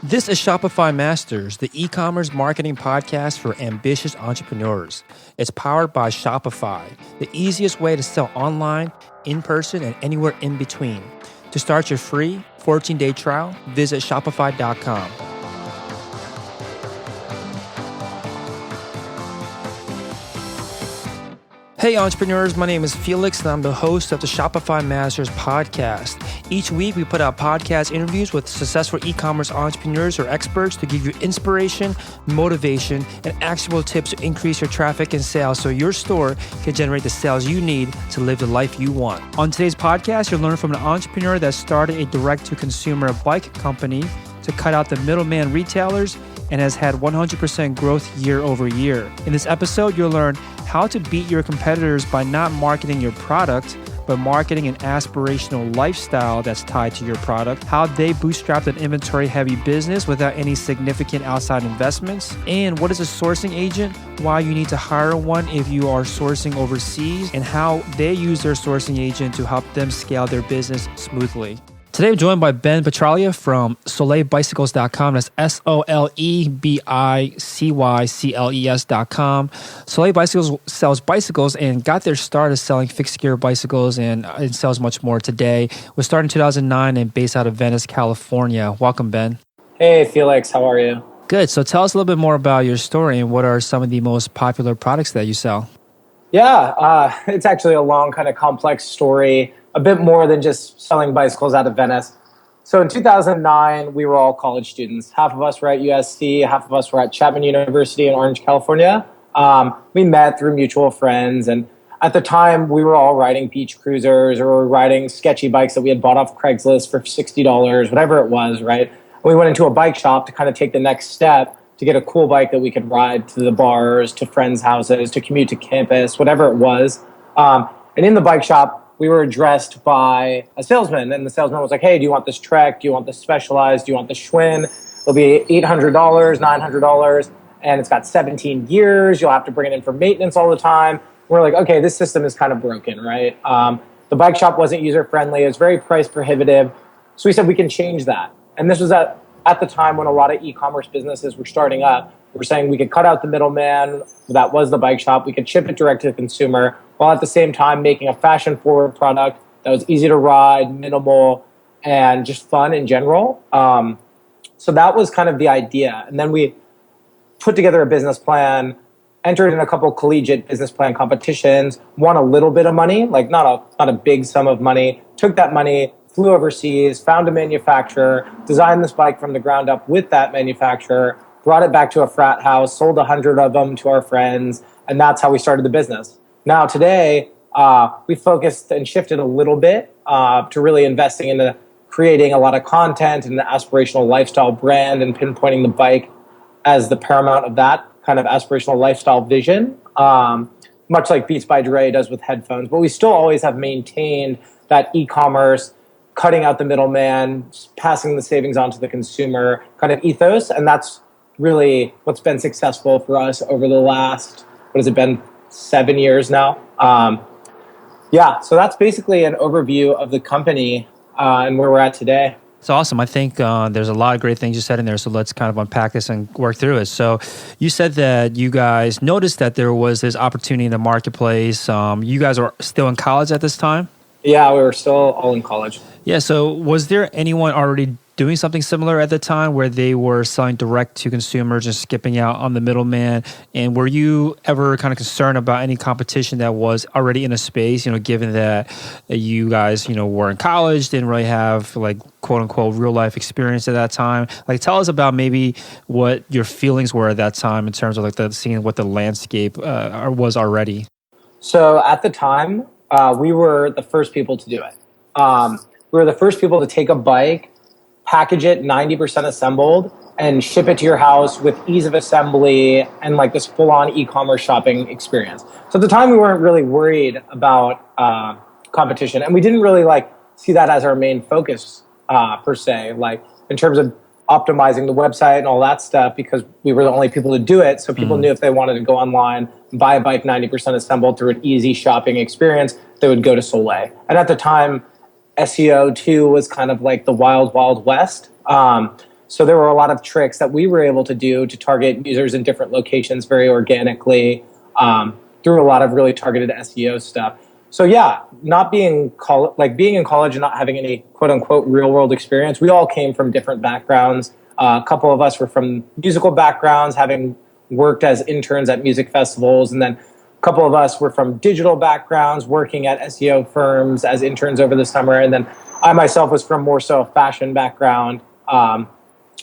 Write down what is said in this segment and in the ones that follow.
This is Shopify Masters, the e-commerce marketing podcast for ambitious entrepreneurs. It's powered by Shopify, the easiest way to sell online, in person, and anywhere in between. To start your free 14-day trial, visit shopify.com. Hey entrepreneurs, my name is Felix and I'm the host of the Shopify Masters podcast. Each week we put out podcast interviews with successful e-commerce entrepreneurs or experts to give you inspiration, motivation, and actionable tips to increase your traffic and sales so your store can generate the sales you need to live the life you want. On today's podcast, you'll learn from an entrepreneur that started a direct-to-consumer bike company to cut out the middleman retailers and has had 100% growth year over year. In this episode, you'll learn how to beat your competitors by not marketing your product, but marketing an aspirational lifestyle that's tied to your product, how they bootstrapped an inventory-heavy business without any significant outside investments, and what is a sourcing agent, why you need to hire one if you are sourcing overseas, and how they use their sourcing agent to help them scale their business smoothly. Today, I'm joined by Ben Petralia from SoleilBicycles.com. That's SoleilBicycles.com. Soleil Bicycles sells bicycles and got their start as selling fixed gear bicycles and it sells much more today. Was started in 2009 and based out of Venice, California. Welcome, Ben. Hey, Felix. How are you? Good. So tell us a little bit more about your story and what are some of the most popular products that you sell? Yeah, it's actually a long, kind of complex story. A bit more than just selling bicycles out of Venice. So in 2009, we were all college students. Half of us were at USC, half of us were at Chapman University in Orange, California. We met through mutual friends. And at the time, we were all riding beach cruisers or riding sketchy bikes that we had bought off Craigslist for $60, whatever it was, right? We went into a bike shop to kind of take the next step to get a cool bike that we could ride to the bars, to friends' houses, to commute to campus, whatever it was. And in the bike shop, we were addressed by a salesman, and the salesman was like, hey, do you want this Trek? Do you want this Specialized? Do you want the Schwinn? It'll be $800, $900, and it's got 17 gears. You'll have to bring it in for maintenance all the time. We're like, okay, this system is kind of broken, right? The bike shop wasn't user-friendly. It was very price prohibitive. So we said we can change that. And this was at the time when a lot of e-commerce businesses were starting up. We're saying we could cut out the middleman. That was the bike shop. We could ship it direct to the consumer, while at the same time making a fashion-forward product that was easy to ride, minimal, and just fun in general. So that was kind of the idea. And then we put together a business plan, entered in a couple collegiate business plan competitions, won a little bit of money, like not a big sum of money, took that money, flew overseas, found a manufacturer, designed this bike from the ground up with that manufacturer, brought it back to a frat house, sold 100 of them to our friends, and that's how we started the business. Now, today, we focused and shifted a little bit to really investing into creating a lot of content and an aspirational lifestyle brand and pinpointing the bike as the paramount of that kind of aspirational lifestyle vision, much like Beats by Dre does with headphones. But we still always have maintained that e-commerce, cutting out the middleman, passing the savings on to the consumer kind of ethos. And that's really what's been successful for us over the last, what has it been, 7 years now. So that's basically an overview of the company and where we're at today. It's awesome. I think there's a lot of great things you said in there, so let's kind of unpack this and work through it. So you said that you guys noticed that there was this opportunity in the marketplace. You guys are still in college at this time? Yeah, we were still all in college. Yeah, so was there anyone already doing something similar at the time where they were selling direct to consumers and skipping out on the middleman? And were you ever kind of concerned about any competition that was already in a space, given that you guys, were in college, didn't really have like quote unquote real life experience at that time? Like tell us about maybe what your feelings were at that time in terms of like seeing what the landscape was already. So at the time, we were the first people to do it. We were the first people to take a bike, package it 90% assembled, and ship it to your house with ease of assembly and like this full-on e-commerce shopping experience. So at the time, we weren't really worried about competition, and we didn't really like see that as our main focus per se, like in terms of optimizing the website and all that stuff, because we were the only people to do it. So people knew if they wanted to go online and buy a bike 90% assembled through an easy shopping experience, they would go to Soleil. And at the time, SEO too was kind of like the wild, wild west. So there were a lot of tricks that we were able to do to target users in different locations very organically, through a lot of really targeted SEO stuff. So yeah, not being being in college and not having any quote unquote real world experience, we all came from different backgrounds. A couple of us were from musical backgrounds, having worked as interns at music festivals, and then a couple of us were from digital backgrounds, working at SEO firms as interns over the summer, and then I myself was from more so a fashion background,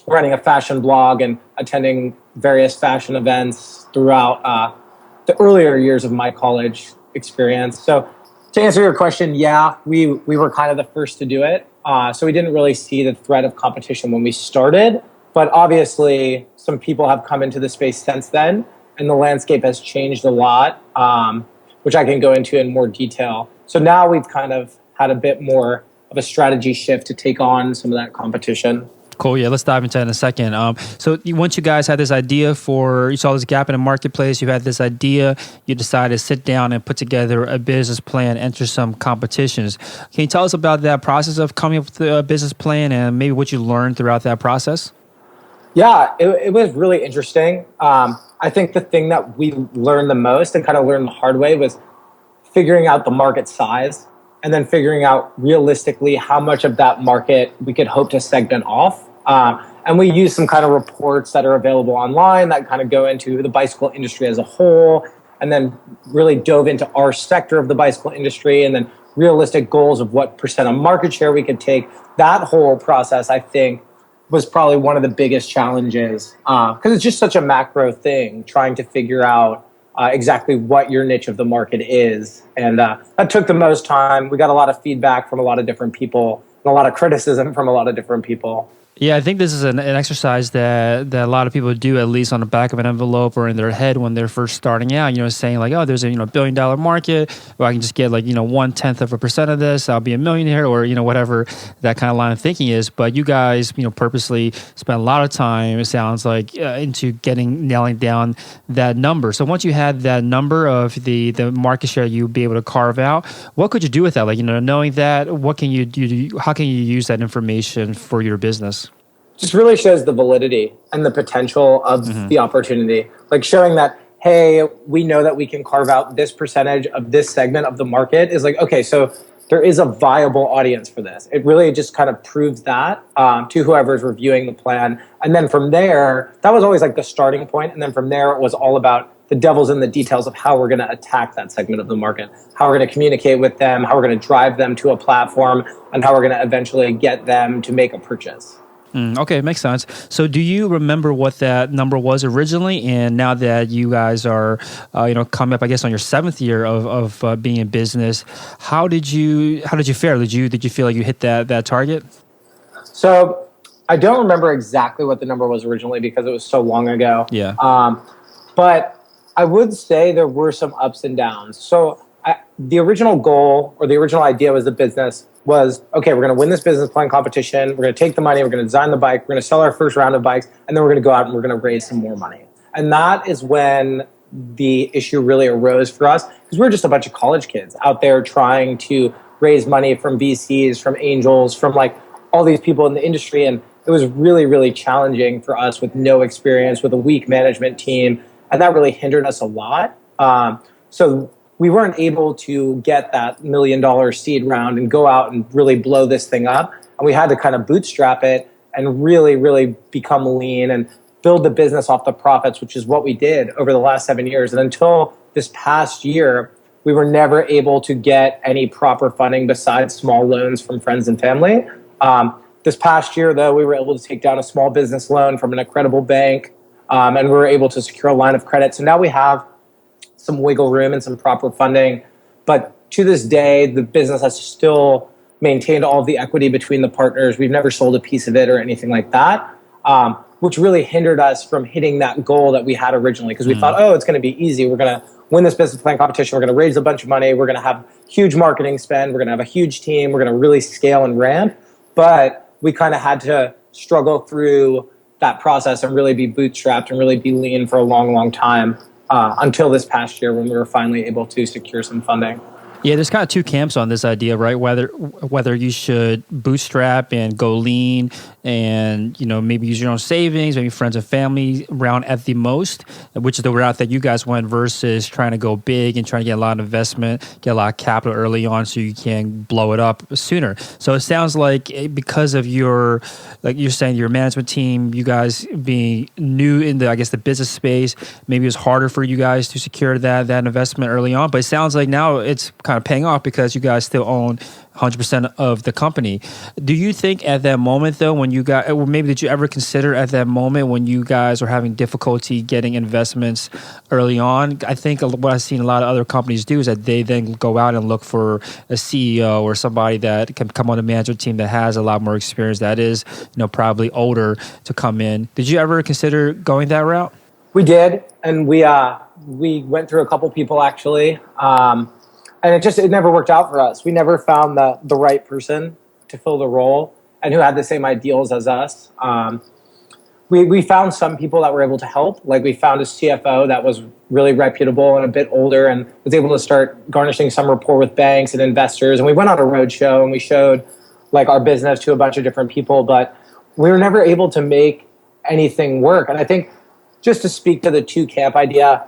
running a fashion blog and attending various fashion events throughout the earlier years of my college experience. So to answer your question, yeah, we were kind of the first to do it. So we didn't really see the threat of competition when we started. But obviously, some people have come into the space since then, and the landscape has changed a lot, which I can go into in more detail. So now we've kind of had a bit more of a strategy shift to take on some of that competition. Cool. Yeah, let's dive into that in a second. Once you guys had this idea you saw this gap in the marketplace, you had this idea, you decided to sit down and put together a business plan, enter some competitions. Can you tell us about that process of coming up with a business plan and maybe what you learned throughout that process? Yeah, it was really interesting. I think the thing that we learned the most and kind of learned the hard way was figuring out the market size and then figuring out realistically how much of that market we could hope to segment off. And we use some kind of reports that are available online that kind of go into the bicycle industry as a whole, and then really dove into our sector of the bicycle industry, and then realistic goals of what percent of market share we could take. That whole process, I think, was probably one of the biggest challenges, because it's just such a macro thing, trying to figure out exactly what your niche of the market is. And that took the most time. We got a lot of feedback from a lot of different people and a lot of criticism from a lot of different people. Yeah, I think this is an exercise that a lot of people do, at least on the back of an envelope or in their head when they're first starting out, saying like, oh, there's a $1 billion market, or I can just get 0.1% of this, I'll be a millionaire, or whatever that kind of line of thinking is. But you guys, purposely spent a lot of time, it sounds like, into nailing down that number. So once you had that number of the market share you'd be able to carve out, what could you do with that? Knowing that, what can you do? How can you use that information for your business? Just really shows the validity and the potential of the opportunity. Like showing that, hey, we know that we can carve out this percentage of this segment of the market is like, okay, so there is a viable audience for this. It really just kind of proves that to whoever's reviewing the plan. And then from there, that was always like the starting point. And then from there, it was all about the devil's in the details of how we're going to attack that segment of the market, how we're going to communicate with them, how we're going to drive them to a platform, and how we're going to eventually get them to make a purchase. Okay, makes sense. So do you remember what that number was originally? And now that you guys are, coming up, I guess, on your 7th year of being in business, how did you fare? Did you feel like you hit that target? So I don't remember exactly what the number was originally because it was so long ago. Yeah. But I would say there were some ups and downs. So the original goal or the original idea was the business was, okay, we're going to win this business plan competition. We're going to take the money. We're going to design the bike. We're going to sell our first round of bikes. And then we're going to go out and we're going to raise some more money. And that is when the issue really arose for us, because we're just a bunch of college kids out there trying to raise money from VCs, from angels, from like all these people in the industry. And it was really, really challenging for us with no experience, with a weak management team. And that really hindered us a lot. So we weren't able to get that $1 million seed round and go out and really blow this thing up. And we had to kind of bootstrap it and really, really become lean and build the business off the profits, which is what we did over the last 7 years. And until this past year, we were never able to get any proper funding besides small loans from friends and family. This past year, though, we were able to take down a small business loan from an incredible bank, and we were able to secure a line of credit. So now we have some wiggle room and some proper funding. But to this day, the business has still maintained all of the equity between the partners. We've never sold a piece of it or anything like that, which really hindered us from hitting that goal that we had originally, because we thought, oh, it's going to be easy. We're going to win this business plan competition. We're going to raise a bunch of money. We're going to have huge marketing spend. We're going to have a huge team. We're going to really scale and ramp. But we kind of had to struggle through that process and really be bootstrapped and really be lean for a long, long time. Until this past year when we were finally able to secure some funding. Yeah, there's kind of two camps on this idea, right? Whether you should bootstrap and go lean, and maybe use your own savings, maybe friends and family route at the most, which is the route that you guys went, versus trying to go big and trying to get a lot of investment, get a lot of capital early on, so you can blow it up sooner. So it sounds like because of your, like you're saying, your management team, you guys being new in the, I guess, the business space, maybe it was harder for you guys to secure that investment early on. But it sounds like now it's kind of paying off because you guys still own 100% of the company. Do you think at that moment, though, when you got, or maybe did you ever consider at that moment when you guys were having difficulty getting investments early on? I think what I've seen a lot of other companies do is that they then go out and look for a CEO or somebody that can come on the management team that has a lot more experience, that is, probably older, to come in. Did you ever consider going that route? We did, and we went through a couple people actually, and it never worked out for us. We never found the right person to fill the role and who had the same ideals as us. We found some people that were able to help. Like, we found a CFO that was really reputable and a bit older and was able to start garnishing some rapport with banks and investors. And we went on a road show and we showed like our business to a bunch of different people, but we were never able to make anything work. And I think, just to speak to the two camp idea,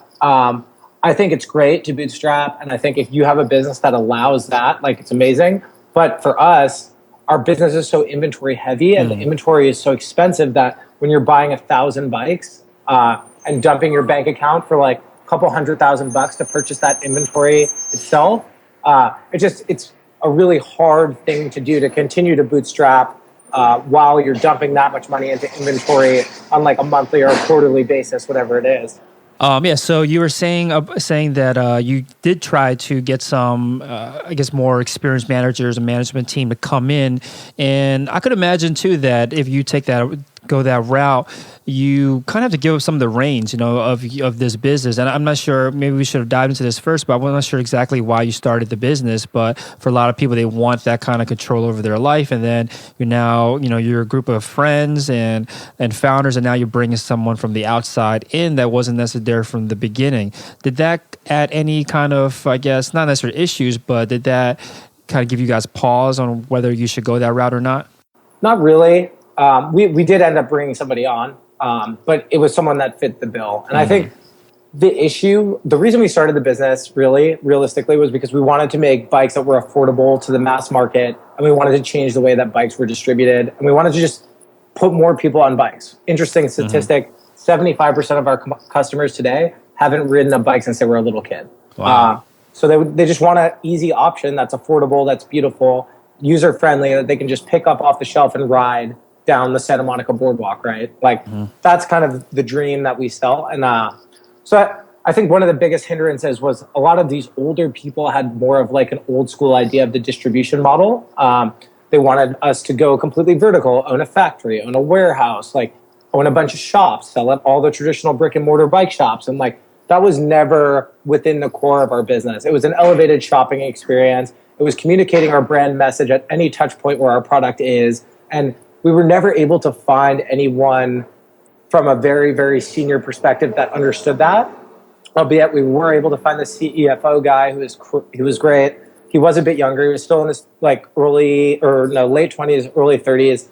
I think it's great to bootstrap. And I think if you have a business that allows that, like, it's amazing. But for us, our business is so inventory heavy and the inventory is so expensive that when you're buying 1,000 bikes and dumping your bank account for like a couple $100,000 to purchase that inventory itself, it's a really hard thing to do, to continue to bootstrap while you're dumping that much money into inventory on like a monthly or a quarterly basis, whatever it is. Yeah. So you were saying that you did try to get some, I guess, more experienced managers and management team to come in, and I could imagine too that if you go that route, you kind of have to give up some of the reins, of this business. And I'm not sure, maybe we should have dived into this first, but I'm not sure exactly why you started the business. But for a lot of people, they want that kind of control over their life. And then you're a group of friends and founders, and now you're bringing someone from the outside in that wasn't necessarily there from the beginning. Did that add any kind of, I guess, not necessarily issues, but did that kind of give you guys pause on whether you should go that route or not? Not really. We did end up bringing somebody on, but it was someone that fit the bill. And I think the reason we started the business realistically was because we wanted to make bikes that were affordable to the mass market, and we wanted to change the way that bikes were distributed, and we wanted to just put more people on bikes. Interesting statistic, 75% of our customers today haven't ridden a bike since they were a little kid. Wow. So they just want an easy option that's affordable, that's beautiful, user-friendly, that they can just pick up off the shelf and ride down the Santa Monica boardwalk, right? Like, that's kind of the dream that we sell. And so I think one of the biggest hindrances was a lot of these older people had more of like an old school idea of the distribution model. They wanted us to go completely vertical, own a factory, own a warehouse, like own a bunch of shops, sell at all the traditional brick and mortar bike shops. And like, that was never within the core of our business. It was an elevated shopping experience. It was communicating our brand message at any touch point where our product is. And we were never able to find anyone from a very, very senior perspective that understood that. Albeit we were able to find the CFO guy who was great. He was a bit younger. He was still in his like late 20s, early 30s.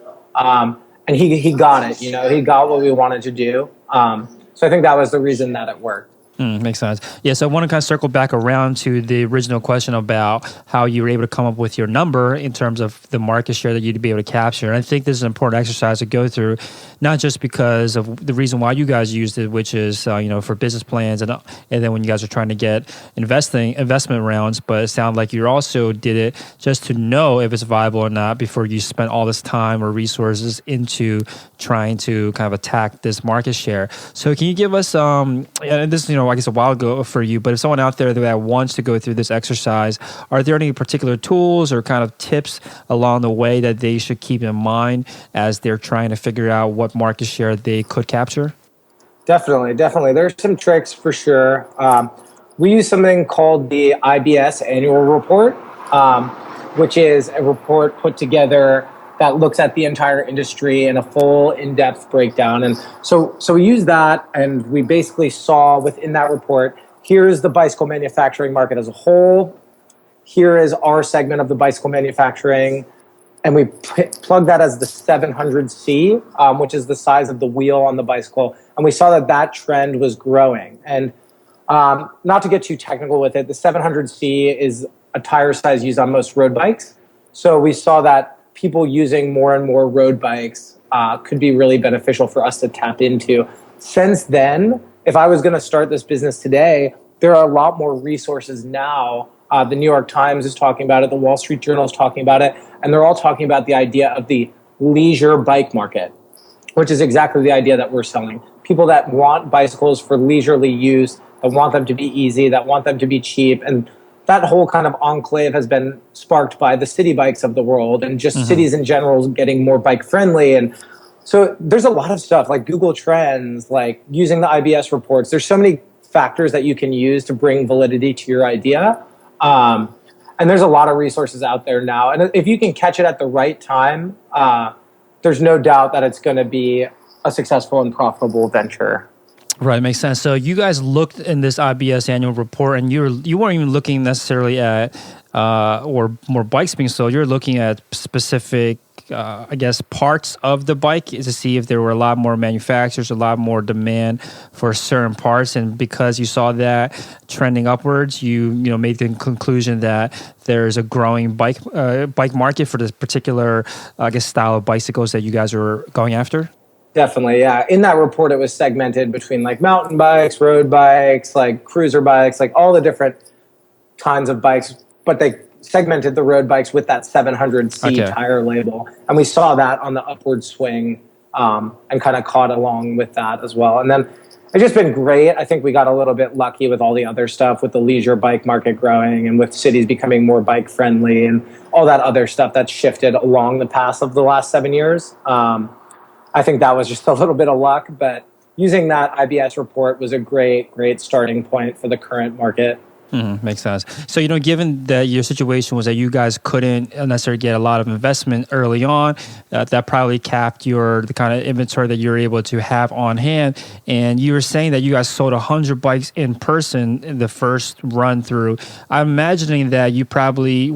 And he got it, he got what we wanted to do. So I think that was the reason that it worked. Makes sense. Yeah, so I want to kind of circle back around to the original question about how you were able to come up with your number in terms of the market share that you'd be able to capture. And I think this is an important exercise to go through, not just because of the reason why you guys used it, which is for business plans and then when you guys are trying to get investment rounds, but it sounded like you also did it just to know if it's viable or not before you spent all this time or resources into trying to kind of attack this market share. So can you give us and this I guess a while ago for you, but if someone out there that wants to go through this exercise, are there any particular tools or kind of tips along the way that they should keep in mind as they're trying to figure out what market share they could capture? Definitely. There's some tricks for sure. We use something called the IBS annual report, which is a report put together that looks at the entire industry in a full in-depth breakdown. And so we use that, and we basically saw within that report, here's the bicycle manufacturing market as a whole. here is our segment of the bicycle manufacturing. And we plugged that as the 700C, which is the size of the wheel on the bicycle. And we saw that trend was growing. And not to get too technical with it, the 700C is a tire size used on most road bikes. So we saw that people using more and more road bikes could be really beneficial for us to tap into. Since then, if I was going to start this business today, there are a lot more resources now. The New York Times is talking about it. The Wall Street Journal is talking about it. And they're all talking about the idea of the leisure bike market, which is exactly the idea that we're selling. People that want bicycles for leisurely use, that want them to be easy, that want them to be cheap. And that whole kind of enclave has been sparked by the city bikes of the world and just cities in general getting more bike friendly. And so there's a lot of stuff like Google Trends, like using the IBS reports. There's so many factors that you can use to bring validity to your idea. And there's a lot of resources out there now. And if you can catch it at the right time, there's no doubt that it's going to be a successful and profitable venture. Right, makes sense. So you guys looked in this IBS annual report, and you weren't even looking necessarily at or more bikes being sold. You're looking at specific, I guess, parts of the bike to see if there were a lot more manufacturers, a lot more demand for certain parts. And because you saw that trending upwards, you made the conclusion that there's a growing bike market for this particular, I guess, style of bicycles that you guys were going after. Definitely, yeah. In that report, it was segmented between like mountain bikes, road bikes, like cruiser bikes, like all the different kinds of bikes. But they segmented the road bikes with that 700C tire label. And we saw that on the upward swing and kind of caught along with that as well. And then it's just been great. I think we got a little bit lucky with all the other stuff, with the leisure bike market growing and with cities becoming more bike friendly and all that other stuff that's shifted along the path of the last 7 years. I think that was just a little bit of luck, but using that IBS report was a great starting point for the current market. Makes sense. So, given that your situation was that you guys couldn't necessarily get a lot of investment early on, that probably capped the kind of inventory that you're able to have on hand. And you were saying that you guys sold 100 bikes in person in the first run through. I'm imagining that you probably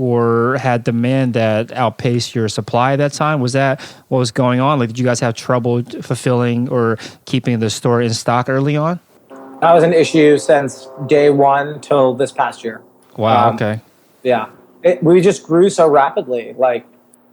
had demand that outpaced your supply at that time. Was that what was going on? Like, did you guys have trouble fulfilling or keeping the store in stock early on? That was an issue since day one till this past year. Wow, okay. Yeah. We just grew so rapidly. Like,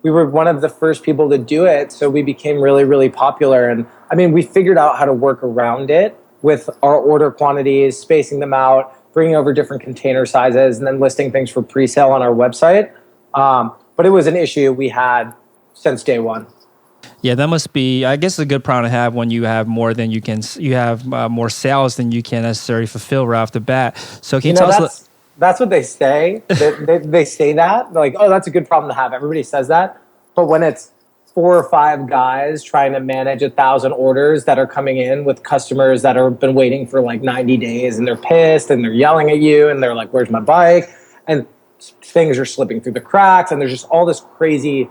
we were one of the first people to do it, so we became really, really popular. And I mean, we figured out how to work around it with our order quantities, spacing them out, bringing over different container sizes, and then listing things for pre-sale on our website. But it was an issue we had since day one. Yeah, that must be, I guess, a good problem to have when you have more than you have more sales than you can necessarily fulfill right off the bat. So can you tell us? That's what they say. they say that. They're like, oh, that's a good problem to have. Everybody says that. But when it's 4 or 5 guys trying to manage 1,000 orders that are coming in with customers that have been waiting for like 90 days and they're pissed and they're yelling at you and they're like, where's my bike? And things are slipping through the cracks and there's just all this crazy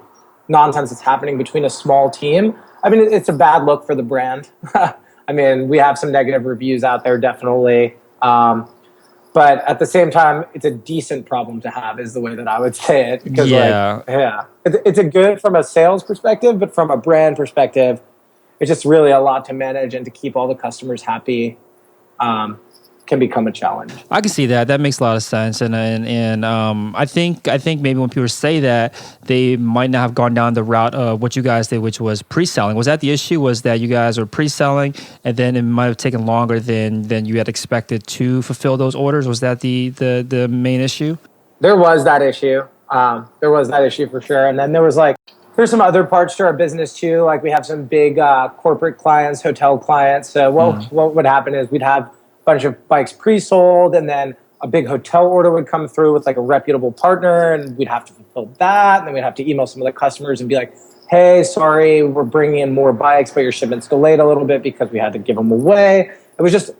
nonsense that's happening between a small team. I mean, it's a bad look for the brand. I mean, we have some negative reviews out there, definitely. But at the same time, it's a decent problem to have is the way that I would say it. Because it's a good from a sales perspective, but from a brand perspective, it's just really a lot to manage and to keep all the customers happy. Can become a challenge. I can see that. That makes a lot of sense, and I think maybe when people say that, they might not have gone down the route of what you guys did, which was pre-selling. Was that the issue? Was that you guys were pre-selling, and then it might have taken longer than you had expected to fulfill those orders? Was that the main issue? There was that issue. There was that issue for sure, and then there's some other parts to our business too. Like we have some big corporate clients, hotel clients. So what would happen is we'd have bunch of bikes pre-sold, and then a big hotel order would come through with like a reputable partner, and we'd have to fulfill that. And then we'd have to email some of the customers and be like, hey, sorry, we're bringing in more bikes, but your shipment's delayed a little bit because we had to give them away. It was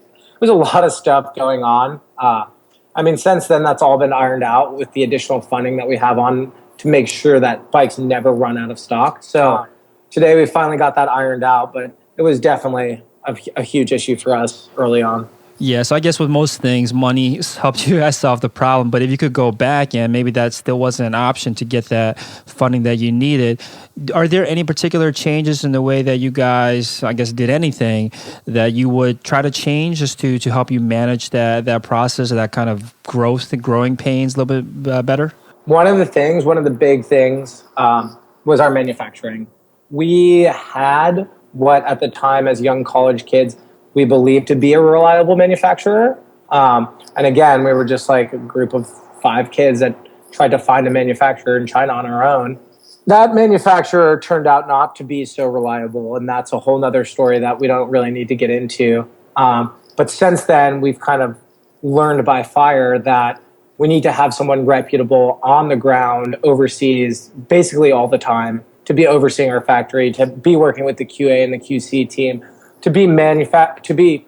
a lot of stuff going on. I mean, since then, that's all been ironed out with the additional funding that we have on to make sure that bikes never run out of stock. So today we finally got that ironed out, but it was definitely a huge issue for us early on. Yeah, so I guess with most things, money helped you guys solve the problem. But if you could go back and maybe that still wasn't an option to get that funding that you needed, are there any particular changes in the way that you guys, I guess, did anything that you would try to change just to help you manage that process or that kind of growth and growing pains a little bit better? One of the big things was our manufacturing. We had what at the time as young college kids we believed to be a reliable manufacturer. And again, we were just like a group of 5 kids that tried to find a manufacturer in China on our own. That manufacturer turned out not to be so reliable, and that's a whole nother story that we don't really need to get into. But since then, we've kind of learned by fire that we need to have someone reputable on the ground overseas basically all the time to be overseeing our factory, to be working with the QA and the QC team, to be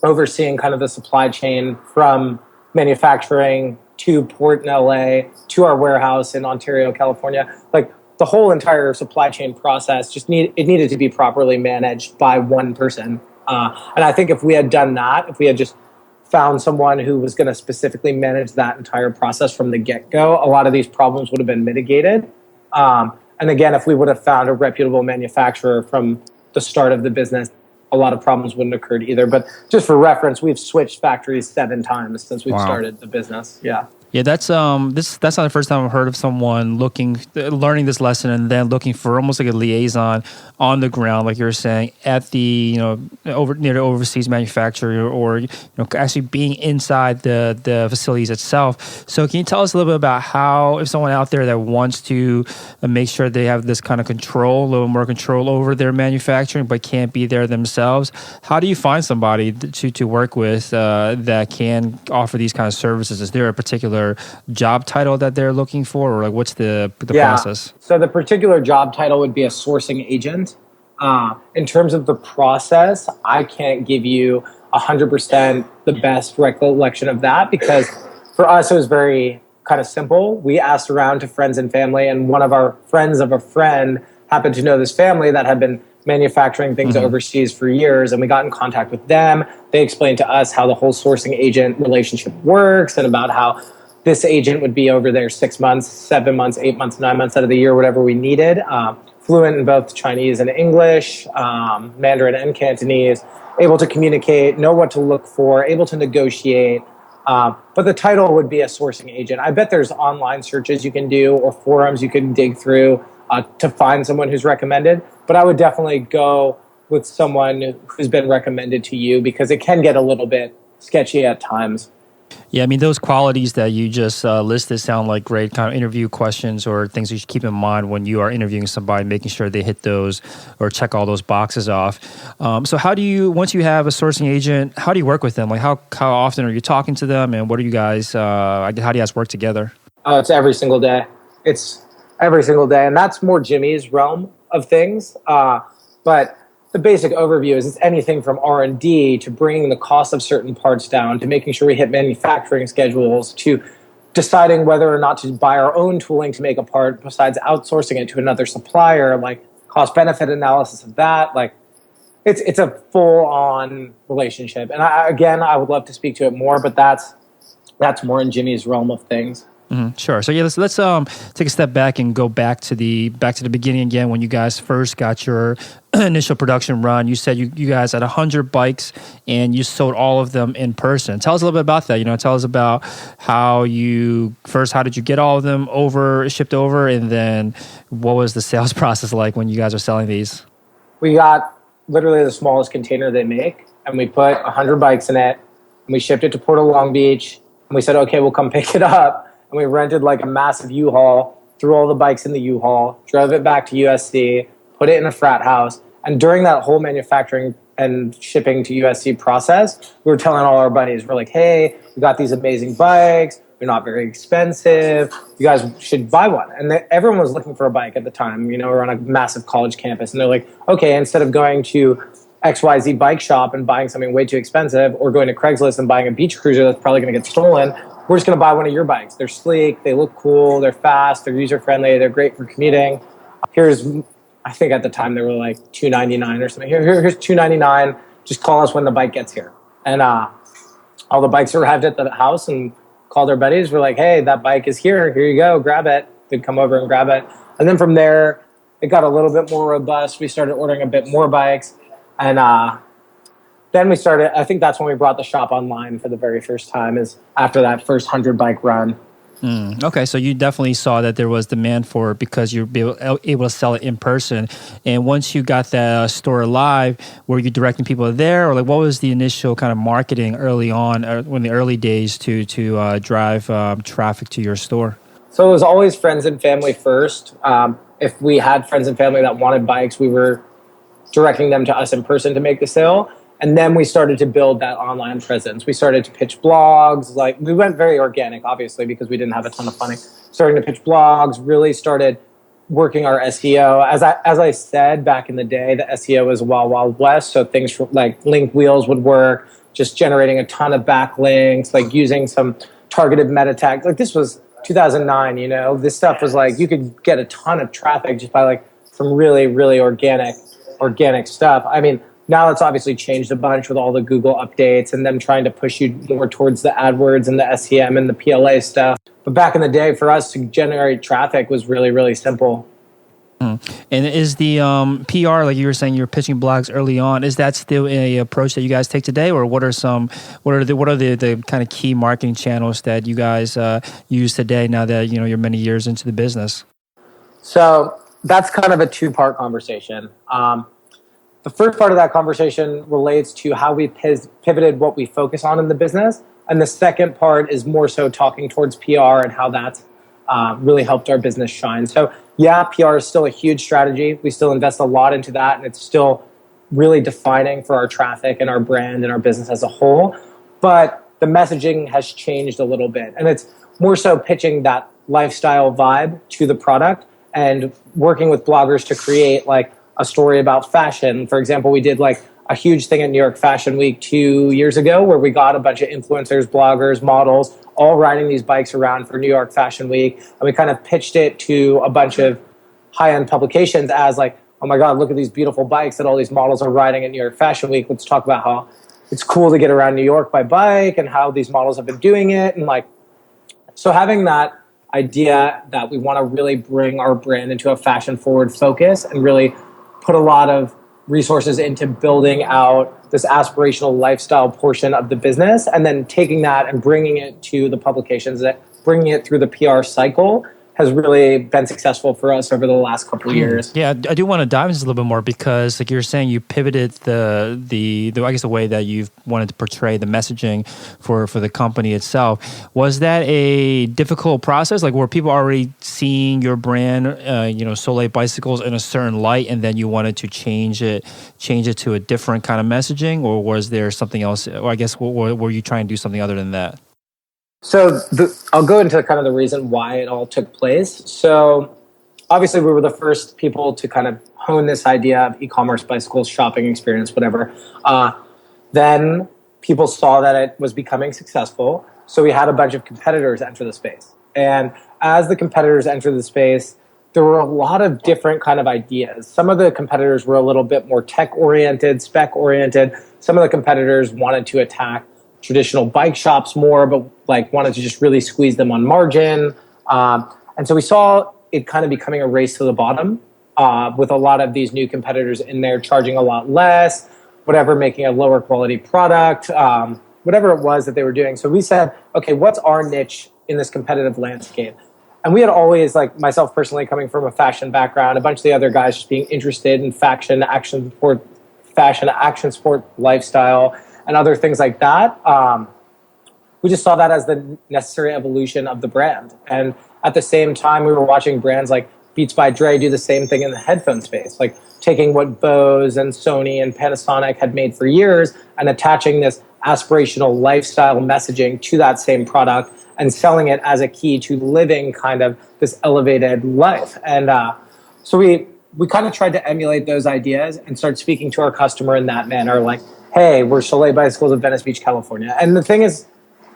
overseeing kind of the supply chain from manufacturing to port in LA to our warehouse in Ontario, California. Like the whole entire supply chain process needed to be properly managed by one person. And I think if we had done that, if we had just found someone who was going to specifically manage that entire process from the get-go, a lot of these problems would have been mitigated. And again, if we would have found a reputable manufacturer from the start of the business, a lot of problems wouldn't have occurred either. But just for reference, we've switched factories 7 times since we've started the business. Yeah. Yeah, that's that's not the first time I've heard of someone learning this lesson and then looking for almost like a liaison on the ground, like you were saying, at the near the overseas manufacturer, or actually being inside the facilities itself. So can you tell us a little bit about how, if someone out there that wants to make sure they have this kind of control, a little more control over their manufacturing, but can't be there themselves, how do you find somebody to work with that can offer these kind of services? Is there a particular job title that they're looking for, or like what's the process? So the particular job title would be a sourcing agent. In terms of the process, I can't give you 100% the best recollection of that, because for us it was very kind of simple. We asked around to friends and family, and one of our friends of a friend happened to know this family that had been manufacturing things overseas for years, and we got in contact with them. They explained to us how the whole sourcing agent relationship works, and about how this agent would be over there 6 months, 7 months, 8 months, 9 months out of the year, whatever we needed. Fluent in both Chinese and English, Mandarin and Cantonese, able to communicate, know what to look for, able to negotiate. But the title would be a sourcing agent. I bet there's online searches you can do or forums you can dig through to find someone who's recommended. But I would definitely go with someone who's been recommended to you, because it can get a little bit sketchy at times. Yeah, I mean, those qualities that you just listed sound like great kind of interview questions or things you should keep in mind when you are interviewing somebody, making sure they hit those or check all those boxes off. So how do you, once you have a sourcing agent, how do you work with them? Like how often are you talking to them, and what are you guys, how do you guys work together? It's every single day. It's every single day. And that's more Jimmy's realm of things. But the basic overview is it's anything from R&D to bringing the cost of certain parts down, to making sure we hit manufacturing schedules, to deciding whether or not to buy our own tooling to make a part besides outsourcing it to another supplier, like cost benefit analysis of that. Like it's a full on relationship. And I would love to speak to it more, but that's more in Jimmy's realm of things. Sure. So yeah, let's take a step back and go back to the beginning again, when you guys first got your initial production run. You said you guys had 100 bikes and you sold all of them in person. Tell us a little bit about that. Tell us about how did you get all of them shipped over, and then what was the sales process like when you guys are selling these? We got literally the smallest container they make, and we put 100 bikes in it, and we shipped it to Port of Long Beach, and we said, okay, we'll come pick it up. And we rented like a massive U-Haul, threw all the bikes in the U-Haul, drove it back to USC, put it in a frat house. And during that whole manufacturing and shipping to USC process, we were telling all our buddies, we're like, hey, we got these amazing bikes. They're not very expensive. You guys should buy one. And everyone was looking for a bike at the time. We're on a massive college campus. And they're like, okay, instead of going to XYZ bike shop and buying something way too expensive, or going to Craigslist and buying a beach cruiser that's probably going to get stolen, we're just going to buy one of your bikes. They're sleek, they look cool, they're fast, they're user-friendly, they're great for commuting. I think at the time they were like $299 or something. Here's $299. Just call us when the bike gets here. And all the bikes arrived at the house and called our buddies. We're like, hey, that bike is here. Here you go. Grab it. They'd come over and grab it. And then from there, it got a little bit more robust. We started ordering a bit more bikes. And then we started, I think that's when we brought the shop online for the very first time, is after that first 100 bike run. Okay, so you definitely saw that there was demand for it because you're able to sell it in person. And once you got that store live, were you directing people there, or like what was the initial kind of marketing early on, in the early days to drive traffic to your store? So it was always friends and family first. If we had friends and family that wanted bikes, we were directing them to us in person to make the sale. And then we started to build that online presence. We started to pitch blogs. Like, we went very organic, obviously, because we didn't have a ton of funding. Starting to pitch blogs, really started working our SEO. As I said back in the day, the SEO was wild west. So things like link wheels would work, just generating a ton of backlinks, like using some targeted meta tags. Like, this was 2009, you know? This stuff was like, you could get a ton of traffic just by like some really, really organic stuff. I mean, now it's obviously changed a bunch with all the Google updates and them trying to push you more towards the AdWords and the SEM and the PLA stuff. But back in the day, for us to generate traffic was really, really simple. And is the PR, like you were saying, you're pitching blogs early on, is that still a approach that you guys take today, or what are the kind of key marketing channels that you guys use today now that you're many years into the business? So that's kind of a two-part conversation. The first part of that conversation relates to how we pivoted what we focus on in the business. And the second part is more so talking towards PR and how that's really helped our business shine. So yeah, PR is still a huge strategy. We still invest a lot into that, and it's still really defining for our traffic and our brand and our business as a whole. But the messaging has changed a little bit, and it's more so pitching that lifestyle vibe to the product and working with bloggers to create like a story about fashion. For example, we did like a huge thing at New York Fashion Week 2 years ago where we got a bunch of influencers, bloggers, models, all riding these bikes around for New York Fashion Week. And we kind of pitched it to a bunch of high-end publications as like, oh my God, look at these beautiful bikes that all these models are riding at New York Fashion Week. Let's talk about how it's cool to get around New York by bike and how these models have been doing it. And like, so having that idea that we want to really bring our brand into a fashion-forward focus and really put a lot of resources into building out this aspirational lifestyle portion of the business, and then taking that and bringing it to the publications, bringing it through the PR cycle has really been successful for us over the last couple of years. Yeah, I do want to dive into this a little bit more because, like you're saying, you pivoted the I guess the way that you've wanted to portray the messaging for the company itself. Was that a difficult process? Like, were people already seeing your brand, Soleil bicycles in a certain light, and then you wanted to change it to a different kind of messaging, or was there something else? Or I guess were you trying to do something other than that? So I'll go into kind of the reason why it all took place. So obviously we were the first people to kind of hone this idea of e-commerce bicycles, shopping experience, whatever. Then people saw that it was becoming successful. So we had a bunch of competitors enter the space. And as the competitors entered the space, there were a lot of different kind of ideas. Some of the competitors were a little bit more tech-oriented, spec-oriented. Some of the competitors wanted to attack traditional bike shops more, but like wanted to just really squeeze them on margin. And so we saw it kind of becoming a race to the bottom with a lot of these new competitors in there charging a lot less, whatever, making a lower quality product, whatever it was that they were doing. So we said, okay, what's our niche in this competitive landscape? And we had always, like myself personally, coming from a fashion background, a bunch of the other guys just being interested in fashion, action sport, lifestyle, and other things like that. We just saw that as the necessary evolution of the brand. And at the same time, we were watching brands like Beats by Dre do the same thing in the headphone space, like taking what Bose and Sony and Panasonic had made for years and attaching this aspirational lifestyle messaging to that same product and selling it as a key to living kind of this elevated life. And so we kind of tried to emulate those ideas and start speaking to our customer in that manner, like, hey, we're Soleil Bicycles of Venice Beach, California. And the thing is,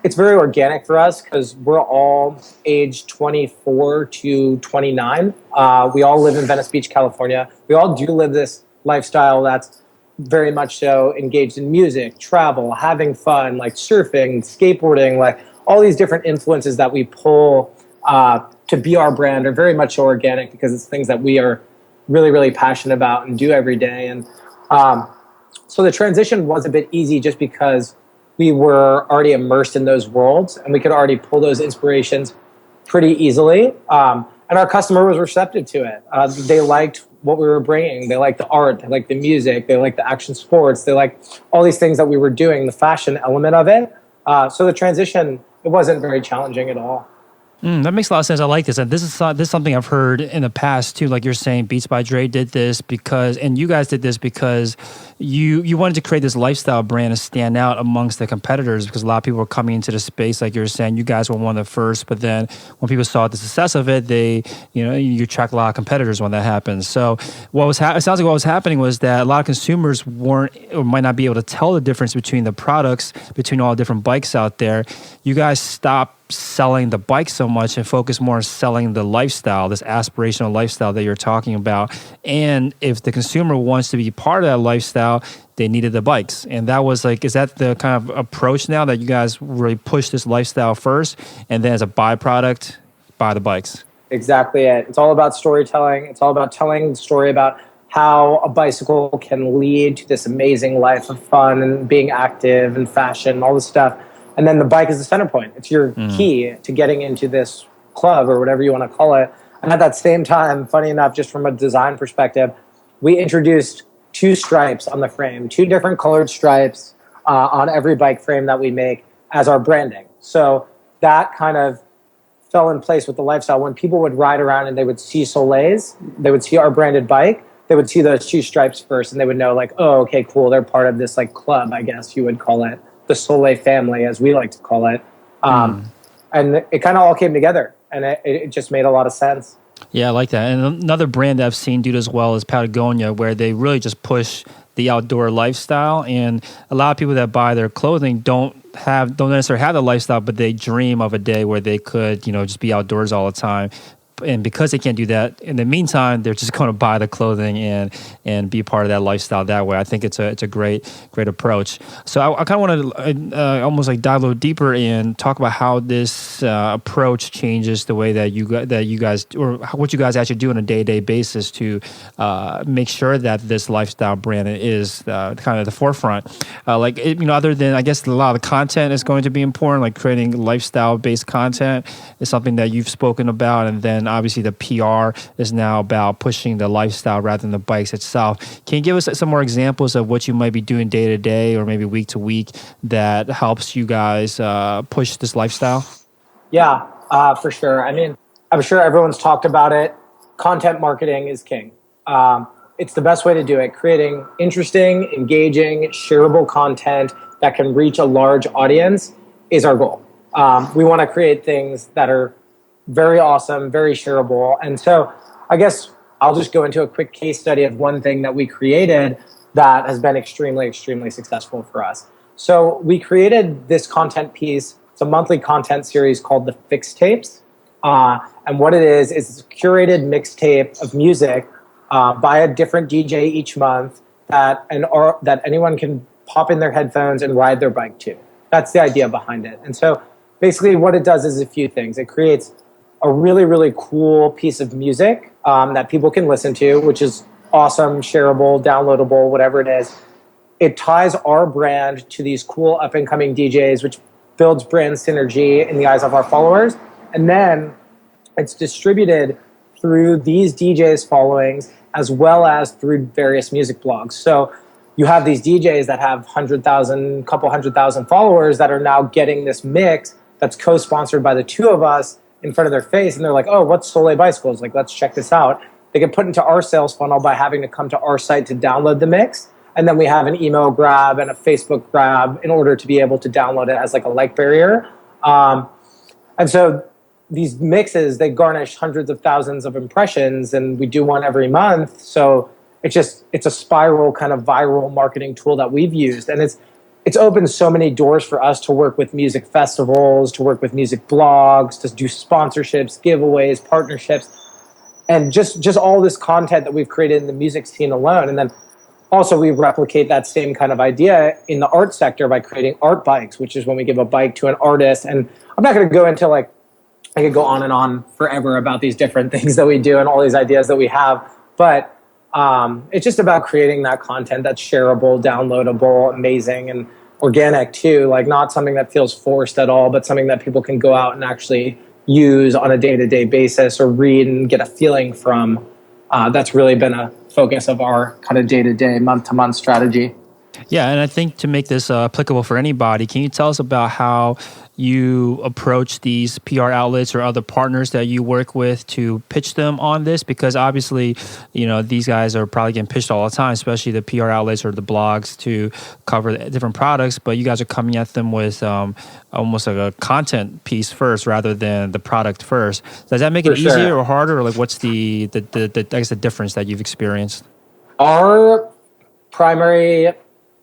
it's very organic for us because we're all age 24 to 29. We all live in Venice Beach, California. We all do live this lifestyle that's very much so engaged in music, travel, having fun, like surfing, skateboarding, like all these different influences that we pull to be our brand are very much organic because it's things that we are really, really passionate about and do every day. And so the transition was a bit easy just because we were already immersed in those worlds and we could already pull those inspirations pretty easily. And our customer was receptive to it. They liked what we were bringing. They liked the art. They liked the music. They liked the action sports. They liked all these things that we were doing, the fashion element of it. So the transition, it wasn't very challenging at all. That makes a lot of sense. I like this. And this is something I've heard in the past too. Like you're saying, Beats by Dre did this because, and you guys did this because you wanted to create this lifestyle brand and stand out amongst the competitors because a lot of people were coming into the space. Like you're saying, you guys were one of the first, but then when people saw the success of it, you attract a lot of competitors when that happens. So it sounds like what was happening was that a lot of consumers weren't or might not be able to tell the difference between the products, between all the different bikes out there. You guys stopped selling the bike so much and focus more on selling the lifestyle, this aspirational lifestyle that you're talking about. And if the consumer wants to be part of that lifestyle, they needed the bikes. And that was like, is that the kind of approach now that you guys really push this lifestyle first and then as a byproduct, buy the bikes? Exactly it. It's all about storytelling. It's all about telling the story about how a bicycle can lead to this amazing life of fun and being active and fashion, all this stuff. And then the bike is the center point. It's your key to getting into this club or whatever you want to call it. And at that same time, funny enough, just from a design perspective, we introduced 2 stripes on the frame, 2 different colored stripes on every bike frame that we make as our branding. So that kind of fell in place with the lifestyle. When people would ride around and they would see Soleils, they would see our branded bike, they would see those 2 stripes first and they would know like, oh, okay, cool. They're part of this like club, I guess you would call it. The Soleil family, as we like to call it. And it kind of all came together and it just made a lot of sense. Yeah, I like that. And another brand that I've seen do it as well is Patagonia, where they really just push the outdoor lifestyle. And a lot of people that buy their clothing don't necessarily have the lifestyle, but they dream of a day where they could, just be outdoors all the time. And because they can't do that, in the meantime, they're just going to buy the clothing and be part of that lifestyle that way. I think it's a great approach. So I kind of want to almost like dive a little deeper and talk about how this approach changes the way that you guys or what you guys actually do on a day-to-day basis to make sure that this lifestyle brand is kind of the forefront. Other than I guess a lot of the content is going to be important, like creating lifestyle-based content is something that you've spoken about, and then obviously the PR is now about pushing the lifestyle rather than the bikes itself. Can you give us some more examples of what you might be doing day to day or maybe week to week that helps you guys push this lifestyle? Yeah, for sure. I mean, I'm sure everyone's talked about it. Content marketing is king. It's the best way to do it. Creating interesting, engaging, shareable content that can reach a large audience is our goal. We want to create things that are very awesome, very shareable. And so I guess I'll just go into a quick case study of one thing that we created that has been extremely, extremely successful for us. So we created this content piece. It's a monthly content series called the Fix Tapes. And what it is a curated mixtape of music by a different DJ each month that anyone can pop in their headphones and ride their bike to. That's the idea behind it. And so basically what it does is a few things. It creates a really, really cool piece of music that people can listen to, which is awesome, shareable, downloadable, whatever it is. It ties our brand to these cool up-and-coming DJs, which builds brand synergy in the eyes of our followers. And then it's distributed through these DJs' followings as well as through various music blogs. So you have these DJs that have couple hundred thousand followers that are now getting this mix that's co-sponsored by the 2 of us in front of their face, and they're like, oh, what's Soleil Bicycles? Like, let's check this out. They get put into our sales funnel by having to come to our site to download the mix, and then we have an email grab and a Facebook grab in order to be able to download it as like a like barrier. And so these mixes, they garnish hundreds of thousands of impressions, and we do one every month. So it's a spiral kind of viral marketing tool that we've used, and it's opened so many doors for us to work with music festivals, to work with music blogs, to do sponsorships, giveaways, partnerships, and just all this content that we've created in the music scene alone. And then Also, we replicate that same kind of idea in the art sector by creating art bikes, which is when we give a bike to an artist. And I'm not going to go into like, I could go on and on forever about these different things that we do and all these ideas that we have. But it's just about creating that content that's shareable, downloadable, amazing, and organic too. Like not something that feels forced at all, but something that people can go out and actually use on a day-to-day basis or read and get a feeling from. That's really been a focus of our kind of day-to-day, month-to-month strategy. Yeah, and I think to make this applicable for anybody, can you tell us about how you approach these PR outlets or other partners that you work with to pitch them on this? Because obviously, these guys are probably getting pitched all the time, especially the PR outlets or the blogs to cover different products. But you guys are coming at them with almost like a content piece first rather than the product first. Does that make it easier or harder? Or like, what's the I guess the difference that you've experienced? Our primary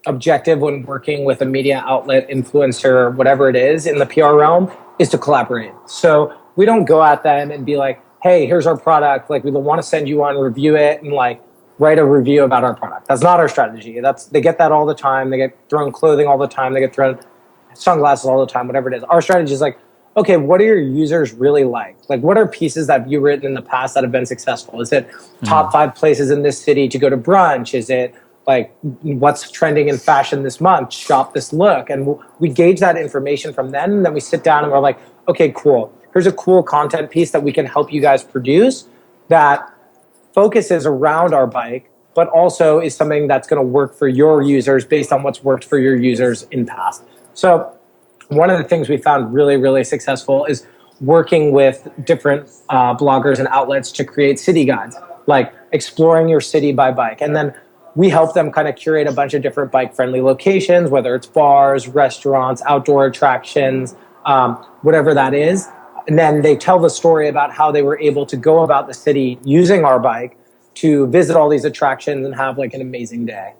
objective when working with a media outlet, influencer, whatever it is in the PR realm is to collaborate. So we don't go at them and be like, hey, here's our product. Like, we want to send you on, review it, and like write a review about our product. That's not our strategy. They get that all the time. They get thrown clothing all the time. They get thrown sunglasses all the time, whatever it is. Our strategy is like, okay, what do your users really like? Like, what are pieces that you've written in the past that have been successful? Is it top 5 places in this city to go to brunch? Is it like what's trending in fashion this month? Shop this look. And we gauge that information from then. And then we sit down and we're like, okay, cool. Here's a cool content piece that we can help you guys produce that focuses around our bike, but also is something that's going to work for your users based on what's worked for your users in past. So one of the things we found really, really successful is working with different bloggers and outlets to create city guides, like exploring your city by bike. And then we help them kind of curate a bunch of different bike-friendly locations, whether it's bars, restaurants, outdoor attractions, whatever that is. And then they tell the story about how they were able to go about the city using our bike to visit all these attractions and have like an amazing day.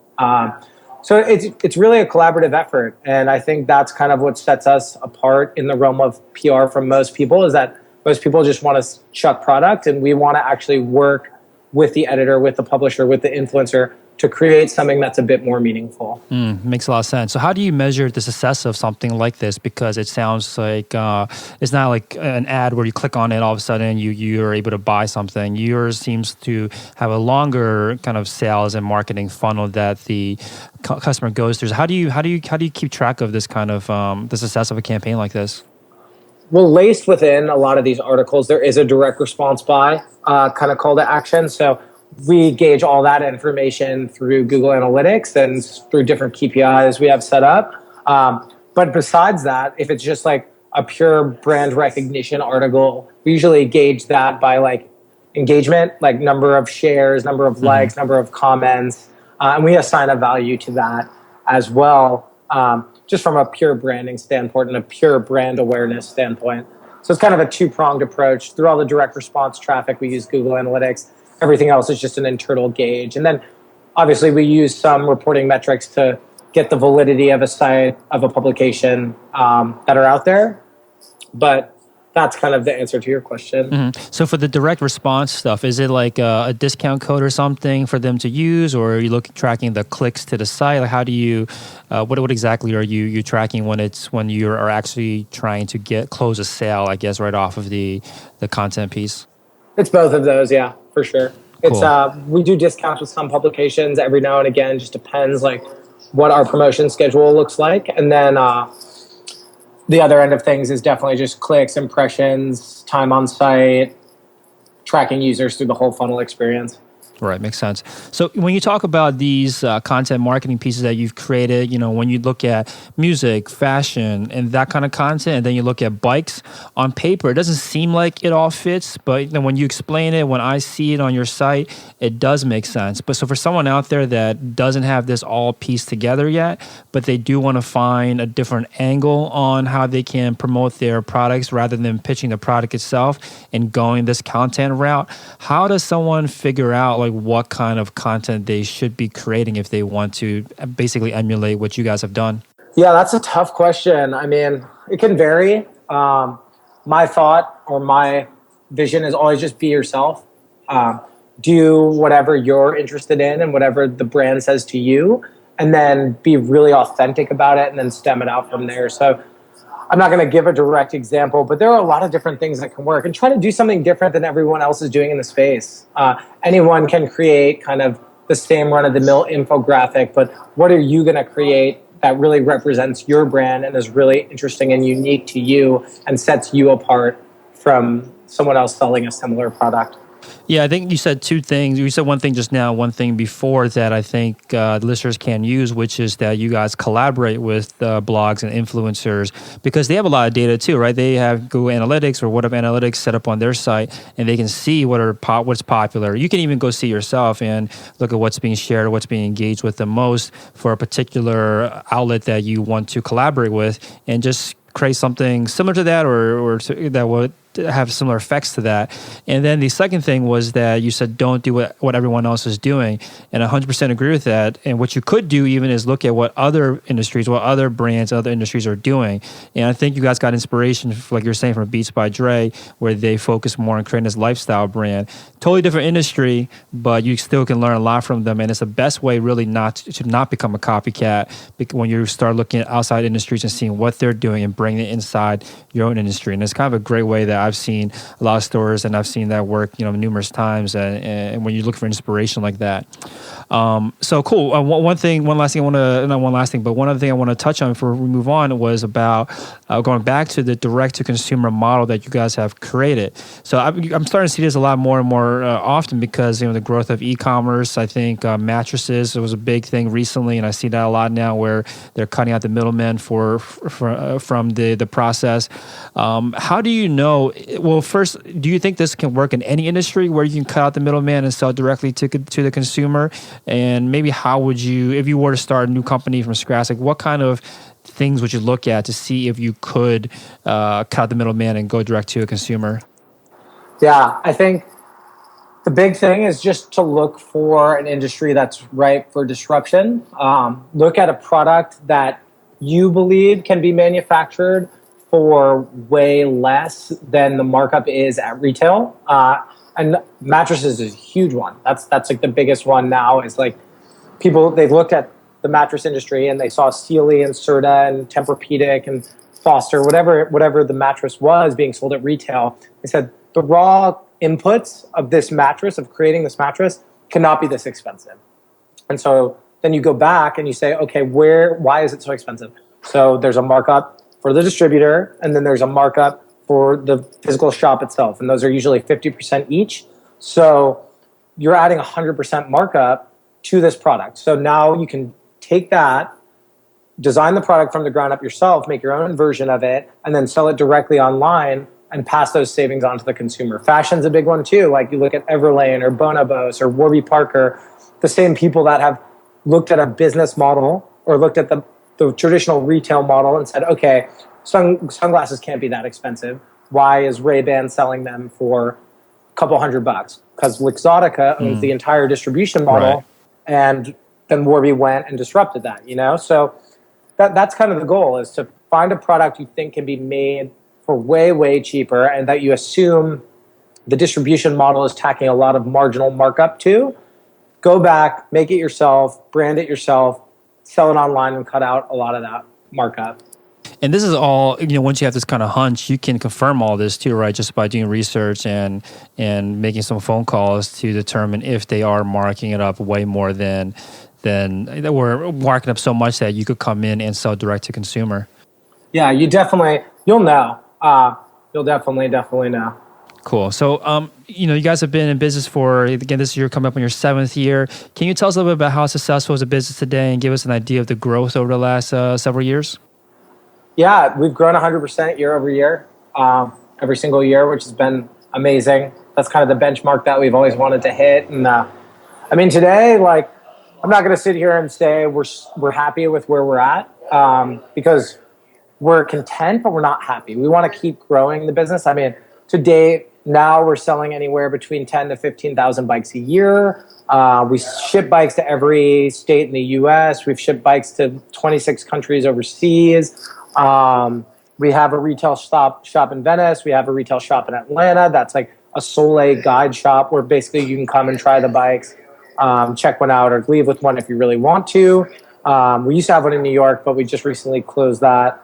So it's really a collaborative effort. And I think that's kind of what sets us apart in the realm of PR from most people, is that most people just want to chuck product, and we want to actually work with the editor, with the publisher, with the influencer to create something that's a bit more meaningful. Makes a lot of sense. So how do you measure the success of something like this? Because it sounds like it's not like an ad where you click on it, all of a sudden you're able to buy something. Yours seems to have a longer kind of sales and marketing funnel that the customer goes through. So how do you keep track of this kind of the success of a campaign like this? Well, laced within a lot of these articles, there is a direct response buy kind of call to action. So we gauge all that information through Google Analytics and through different KPIs we have set up. But besides that, if it's just like a pure brand recognition article, we usually gauge that by like engagement, like number of shares, number of likes, number of comments. And we assign a value to that as well, just from a pure branding standpoint and a pure brand awareness standpoint. So it's kind of a two-pronged approach. Through all the direct response traffic, we use Google Analytics. Everything else is just an internal gauge. And then obviously we use some reporting metrics to get the validity of a site, of a publication that are out there. But that's kind of the answer to your question. So for the direct response stuff, is it like a discount code or something for them to use, or are you tracking the clicks to the site? Like how do you, what exactly are you tracking when you are actually trying to close a sale, I guess, right off of the content piece? It's both of those, yeah, for sure. Cool. It's we do discounts with some publications every now and again. Just depends like what our promotion schedule looks like, and then the other end of things is definitely just clicks, impressions, time on site, tracking users through the whole funnel experience. Right, makes sense. So when you talk about these content marketing pieces that you've created, when you look at music, fashion, and that kind of content, and then you look at bikes on paper, it doesn't seem like it all fits, but when you explain it, when I see it on your site, it does make sense. But so for someone out there that doesn't have this all pieced together yet, but they do want to find a different angle on how they can promote their products rather than pitching the product itself and going this content route, how does someone figure out what kind of content they should be creating if they want to basically emulate what you guys have done? Yeah, that's a tough question. I mean, it can vary. My thought or my vision is always just be yourself. do whatever you're interested in and whatever the brand says to you, and then be really authentic about it and then stem it out from there. So I'm not going to give a direct example, but there are a lot of different things that can work, and try to do something different than everyone else is doing in the space. Anyone can create kind of the same run of the mill infographic, but what are you going to create that really represents your brand and is really interesting and unique to you and sets you apart from someone else selling a similar product? Yeah, I think you said two things. You said one thing just now, one thing before that I think listeners can use, which is that you guys collaborate with blogs and influencers because they have a lot of data too, right? They have Google Analytics or whatever analytics set up on their site, and they can see what's popular. You can even go see yourself and look at what's being shared or what's being engaged with the most for a particular outlet that you want to collaborate with, and just create something similar to that that would have similar effects to that. And then the second thing was that you said don't do what everyone else is doing. And I 100% agree with that. And what you could do even is look at what other industries, what other brands, other industries are doing. And I think you guys got inspiration, like you're saying, from Beats by Dre, where they focus more on creating this lifestyle brand. Totally different industry, but you still can learn a lot from them. And it's the best way really to not become a copycat when you start looking at outside industries and seeing what they're doing and bringing it inside your own industry. And it's kind of a great way that I've seen a lot of stores, and I've seen that work, numerous times. And when you look for inspiration like that, so cool. One other thing I want to touch on before we move on was about going back to the direct to consumer model that you guys have created. So I'm starting to see this a lot more and more often because the growth of e-commerce. I think mattresses was a big thing recently, and I see that a lot now where they're cutting out the middlemen from the process. How do you know? Well, first, do you think this can work in any industry where you can cut out the middleman and sell directly to the consumer? And maybe how would you, if you were to start a new company from scratch, like what kind of things would you look at to see if you could cut out the middleman and go direct to a consumer? Yeah, I think the big thing is just to look for an industry that's ripe for disruption. Look at a product that you believe can be manufactured for way less than the markup is at retail. And mattresses is a huge one. That's like the biggest one now. Is like they've looked at the mattress industry and they saw Sealy and Serta and Tempur-Pedic and Foster, whatever the mattress was being sold at retail. They said the raw inputs of this mattress, of creating this mattress, cannot be this expensive. And so then you go back and you say, okay, why is it so expensive? So there's a markup for the distributor, and then there's a markup for the physical shop itself. And those are usually 50% each. So you're adding 100% markup to this product. So now you can take that, design the product from the ground up yourself, make your own version of it, and then sell it directly online and pass those savings on to the consumer. Fashion's a big one too. Like you look at Everlane or Bonobos or Warby Parker, the same people that have looked at a business model or looked at the traditional retail model and said, okay, sunglasses can't be that expensive. Why is Ray-Ban selling them for a couple $100? Because Luxottica owns the entire distribution model, right. And then Warby went and disrupted that, So that's kind of the goal, is to find a product you think can be made for way, way cheaper, and that you assume the distribution model is tacking a lot of marginal markup to. Go back, make it yourself, brand it yourself, sell it online, and cut out a lot of that markup. And this is all, once you have this kind of hunch, you can confirm all this too, right? Just by doing research and making some phone calls to determine if they are marking it up way more than we're marking up so much that you could come in and sell direct to consumer. Yeah, you'll know. You'll definitely know. Cool. So, you guys have been in business for, again, this year coming up on your 7th year. Can you tell us a little bit about how successful is the business today and give us an idea of the growth over the last several years? Yeah, we've grown 100% year over year, every single year, which has been amazing. That's kind of the benchmark that we've always wanted to hit. And today, I'm not going to sit here and say we're happy with where we're at, because we're content, but we're not happy. We want to keep growing the business. To date, now we're selling anywhere between 10 to 15,000 bikes a year. We ship bikes to every state in the U.S. We've shipped bikes to 26 countries overseas. We have a retail shop in Venice. We have a retail shop in Atlanta. That's like a Soleil guide shop where basically you can come and try the bikes, check one out, or leave with one if you really want to. We used to have one in New York, but we just recently closed that.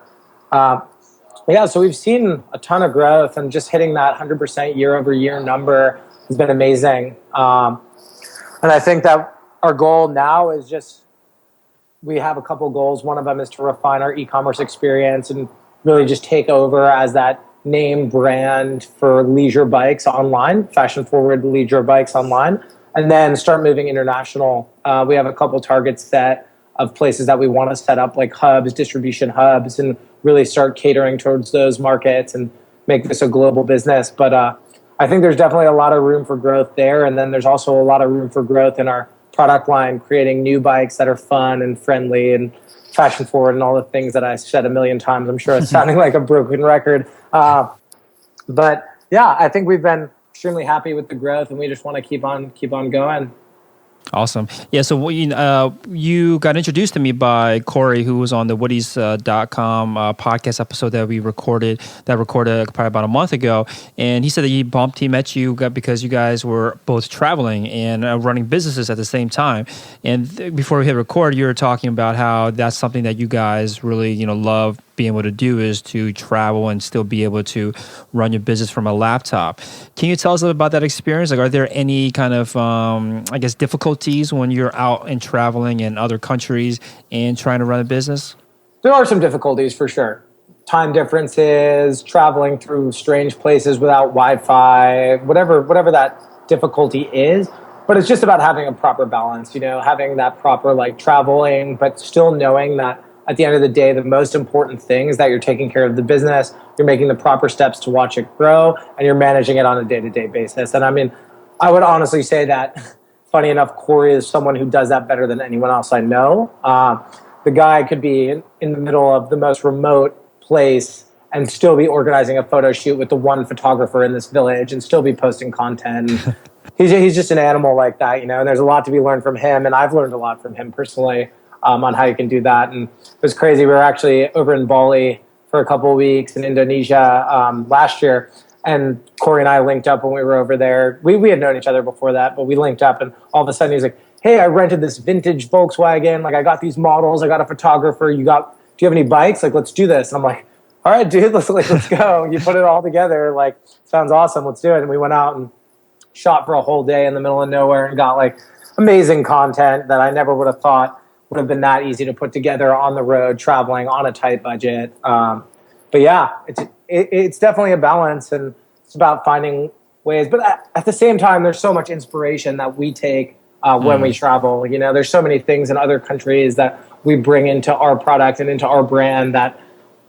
Yeah, so we've seen a ton of growth, and just hitting that 100% year over year number has been amazing. And I think that our goal now is just, we have a couple goals. One of them is to refine our e-commerce experience and really just take over as that name brand for leisure bikes online, fashion forward leisure bikes online, and then start moving international. We have a couple targets set of places that we want to set up, like hubs, distribution hubs, and really start catering towards those markets and make this a global business. But I think there's definitely a lot of room for growth there. And then there's also a lot of room for growth in our product line, creating new bikes that are fun and friendly and fashion forward and all the things that I said a million times. I'm sure it's sounding like a broken record. But yeah, I think we've been extremely happy with the growth, and we just want to keep on going. Awesome. Yeah, so you got introduced to me by Corey, who was on the Woodies.com podcast episode that we recorded probably about a month ago. And he said that he met you because you guys were both traveling and running businesses at the same time. And before we hit record, you were talking about how that's something that you guys really, love being able to do, is to travel and still be able to run your business from a laptop. Can you tell us a little about that experience? Like, are there any kind of, difficulties when you're out and traveling in other countries and trying to run a business? There are some difficulties for sure. Time differences, traveling through strange places without Wi-Fi, whatever that difficulty is. But it's just about having a proper balance, having that proper traveling, but still knowing that at the end of the day, the most important thing is that you're taking care of the business, you're making the proper steps to watch it grow, and you're managing it on a day-to-day basis. And I mean, I would honestly say that, funny enough, Corey is someone who does that better than anyone else I know. The guy could be in the middle of the most remote place and still be organizing a photo shoot with the one photographer in this village and still be posting content. He's just an animal like that, and there's a lot to be learned from him, and I've learned a lot from him personally. On how you can do that. And it was crazy. We were actually over in Bali for a couple of weeks in Indonesia last year. And Corey and I linked up when we were over there. We had known each other before that, but we linked up, and all of a sudden he's like, hey, I rented this vintage Volkswagen. I got these models. I got a photographer. Do you have any bikes? Let's do this. And I'm like, all right, dude, let's go. You put it all together. Sounds awesome. Let's do it. And we went out and shot for a whole day in the middle of nowhere and got amazing content that I never would have thought would have been that easy to put together on the road, traveling on a tight budget. But yeah, it's definitely a balance, and it's about finding ways. But at the same time, there's so much inspiration that we take when we travel. There's so many things in other countries that we bring into our product and into our brand that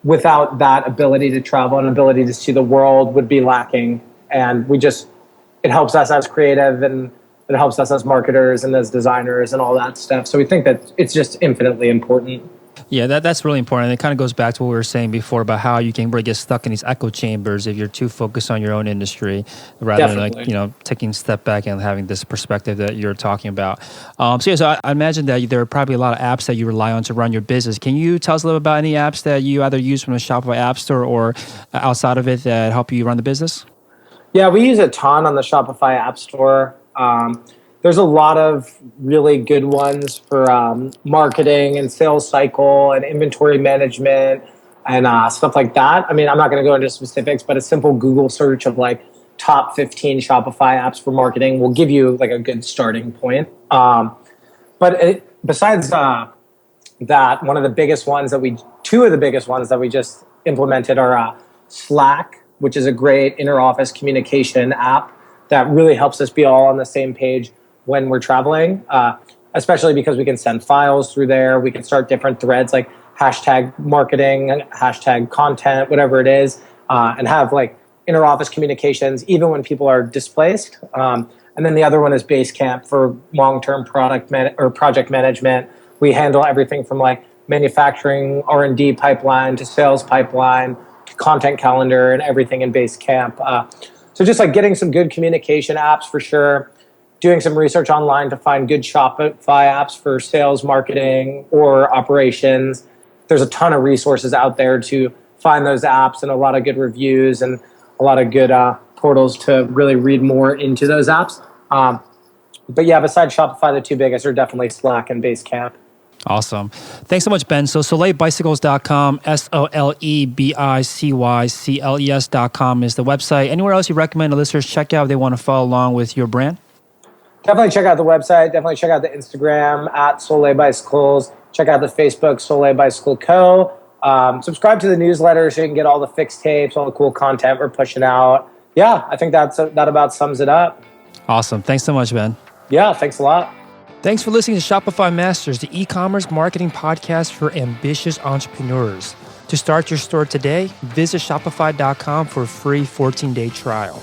without that ability to travel and ability to see the world would be lacking. And it helps us as creative, and it helps us as marketers and as designers and all that stuff. So we think that it's just infinitely important. Yeah, that's really important. And it kind of goes back to what we were saying before about how you can really get stuck in these echo chambers if you're too focused on your own industry rather than taking a step back and having this perspective that you're talking about. So I imagine that there are probably a lot of apps that you rely on to run your business. Can you tell us a little about any apps that you either use from the Shopify App Store or outside of it that help you run the business? Yeah, we use a ton on the Shopify App Store. There's a lot of really good ones for marketing and sales cycle and inventory management and stuff like that. I mean, I'm not going to go into specifics, but a simple Google search of top 15 Shopify apps for marketing will give you a good starting point. Besides that, two of the biggest ones that we just implemented are Slack, which is a great inter-office communication app that really helps us be all on the same page when we're traveling, especially because we can send files through there. We can start different threads like hashtag marketing, hashtag content, whatever it is, and have inter-office communications even when people are displaced. And then the other one is Basecamp for long-term project management. We handle everything from manufacturing, R&D pipeline to sales pipeline to content calendar and everything in Basecamp. So just getting some good communication apps for sure, doing some research online to find good Shopify apps for sales, marketing, or operations. There's a ton of resources out there to find those apps and a lot of good reviews and a lot of good portals to really read more into those apps. But yeah, besides Shopify, the two biggest are definitely Slack and Basecamp. Awesome. Thanks so much, Ben. So soleilbicycles.com, SOLEBICYCLES.com is the website. Anywhere else you recommend the listeners check out if they want to follow along with your brand? Definitely check out the website. Definitely check out the Instagram at Soleil Bicycles. Check out the Facebook Soleil Bicycle Co. Subscribe to the newsletter so you can get all the fixed tapes, all the cool content we're pushing out. Yeah, I think that about sums it up. Awesome. Thanks so much, Ben. Yeah, thanks a lot. Thanks for listening to Shopify Masters, the e-commerce marketing podcast for ambitious entrepreneurs. To start your store today, visit shopify.com for a free 14-day trial.